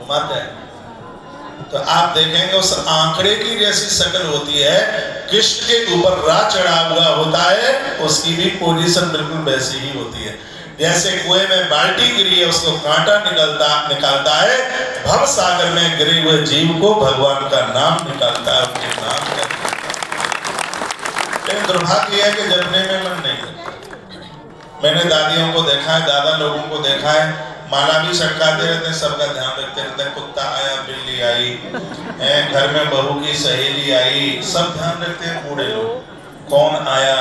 घुमाते हैं तो आप देखेंगे उस आंकड़े की जैसी शक्ल होती है, कृष्ण के ऊपर राज चढ़ा हुआ होता है, उसकी भी पोजीशन बिल्कुल वैसी ही होती है। जैसे कुएं में बाल्टी गिरी है, उसको कांटा निकालता है, भव सागर में गिरे हुए जीव को भगवान का नाम निकालता है, उनके नाम का। लेकिन दुर्भाग्य है कि जपने में मन नहीं लगता। मैंने दादियों को देखा है, दादा लोगों को देखा है, माला भी छटकाते रहते हैं, सबका ध्यान रखते रहते हैं, कुत्ता आया, बिल्ली आई, घर में बहू की सहेली आई, सब ध्यान रखते हैं। बूढ़े लोग कौन आया,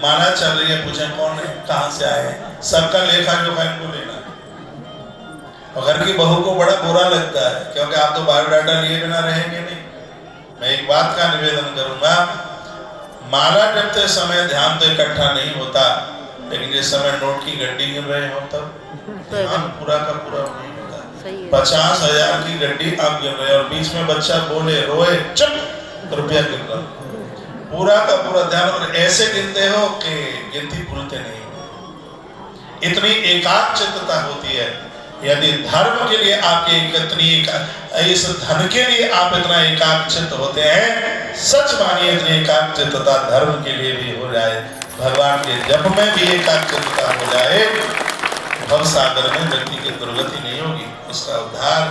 माला चल रही है, पूछे कौन है, कहां से आए, सबका लेखा जोखा इनको लेना है। और घर की बहू को बड़ा बुरा लगता है, क्योंकि आप तो बायोडाटा लिए बिना रहेंगे नहीं। मैं एक बात का निवेदन करूंगा, माला जपते समय ध्यान तो इकट्ठा नहीं होता, लेकिन जिस समय नोट की गड्डी गिर रहे हो तब ध्यान पूरा का पूरा नहीं होता। 50,000 की गड्डी आप गिर रहे हो और बीच में बच्चा बोले, रोए, चुप, रुपया गिर रहा, पूरा का पूरा ध्यान, और ऐसे गिनते हो कि गिनती भूलते नहीं। इतनी एकाग्रचित्तता होती है। यदि धर्म के लिए आपके इस धन के लिए आप इतना एकाग्रचित्त होते हैं, सच मानिए इतनी एकाग्रचित्तता धर्म के लिए भी हो जाए, भगवान के जप में भी एकाग्रचित्तता हो जाए, भव सागर में व्यक्ति की दुर्गति नहीं होगी, उसका उद्धार,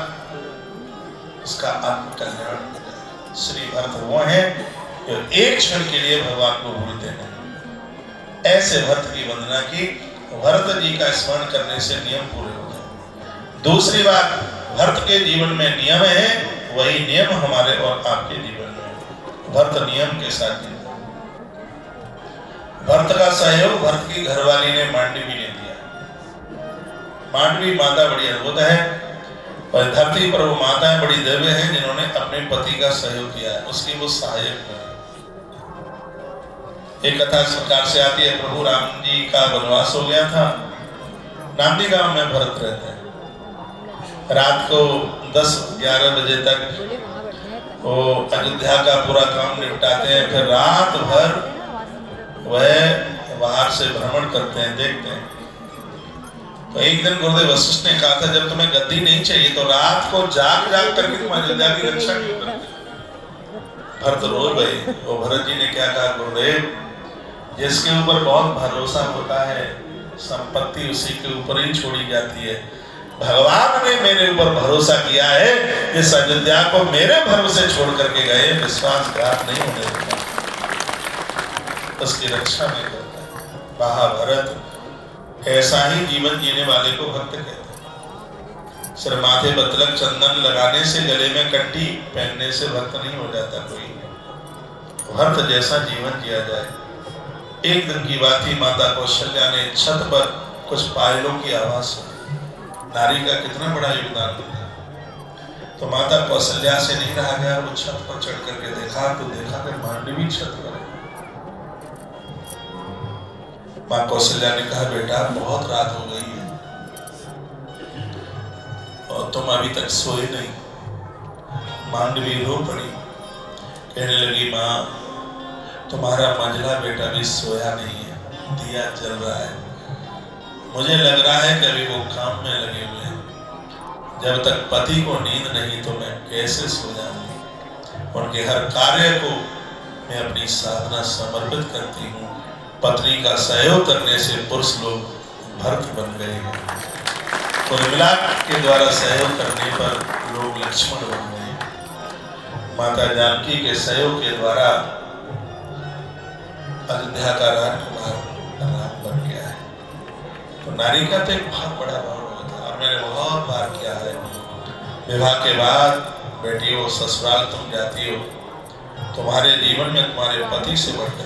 उसका आत्म कल्याण हो जाए। श्री भरत वो हैं जो एक क्षण के लिए भगवान को भूलते नहीं। ऐसे भरत की वंदना की, भरत जी का स्मरण करने से नियम पूरे हो जाए। दूसरी बात, भरत के जीवन में नियम है, वही नियम हमारे और आपके जीवन में। भरत नियम के साथ जीता। भरत का सहयोग भरत की घरवाली ने मांडवी ने दिया। मांडवी माता बड़ी अद्भुत है और धरती पर वो माताएं बड़ी दिव्य हैं जिन्होंने अपने पति का सहयोग किया है, उसकी वो सहायक है। एक कथा सरकार से आती है, प्रभु राम जी का वनवास हो गया था, नांदी गांव में भरत रहते हैं। रात को 10-11 बजे तक वो अयोध्या का पूरा काम निपटाते हैं, फिर रात भर वह बाहर से भ्रमण करते हैं, देखते हैं। तो एक दिन गुरुदेव वशिष्ठ ने कहा था, जब तुम्हें गद्दी नहीं चाहिए तो रात को जाग जाग करके तुम अयोध्या की रक्षा क्यों करते? भरत रो गए। वो भरत जी ने क्या कहा, गुरुदेव जिसके ऊपर बहुत भरोसा होता है, संपत्ति उसी के ऊपर ही छोड़ी जाती है। भगवान ने मेरे ऊपर भरोसा किया है, इस अयोध्या को मेरे भरोसे छोड़ करके गए, विश्वासघात नहीं होने देता, उसकी रक्षा नहीं करता। महाभारत ऐसा ही जीवन जीने वाले को भक्त कहते हैं। सिर माथे पर तिलक चंदन लगाने से, गले में कंठी पहनने से भक्त नहीं हो जाता कोई। भक्त जैसा जीवन जिया जाए। एक दिन की बात थी, माता कौशल्या ने छत पर कुछ पायलों की आवाज सुनी। नारी का कितना बड़ा योगदान होता है। तो माता कौशल्या से नहीं रहा गया, वो छत पर चढ़ करके देखा तो देखा कि मांडवी छत पर है। माँ कौशल्या ने कहा, बेटा बहुत रात हो गई है और तुम अभी तक सोए नहीं। मांडवी रो पड़ी, कहने लगी, माँ तुम्हारा मंझला बेटा भी सोया नहीं है, दिया जल रहा है। मुझे लग रहा है कि अभी वो काम में लगे हुए हैं। जब तक पति को नींद नहीं तो मैं कैसे सो जाऊंगी। उनके हर कार्य को मैं अपनी साधना समर्पित करती हूँ। पत्नी का सहयोग करने से पुरुष लोग भरत बन गए हैं। उर्मिला के द्वारा सहयोग करने पर लोग लक्ष्मण बन गए। माता जानकी के सहयोग के द्वारा अयोध्या का राजकुमार राम बन गया है। तो नारी का तो एक बहुत बड़ा भाव होता है, और मैंने बहुत बार किया है। विवाह के बाद बेटी हो, ससुराल तुम जाती हो, तुम्हारे जीवन में तुम्हारे पति से बढ़कर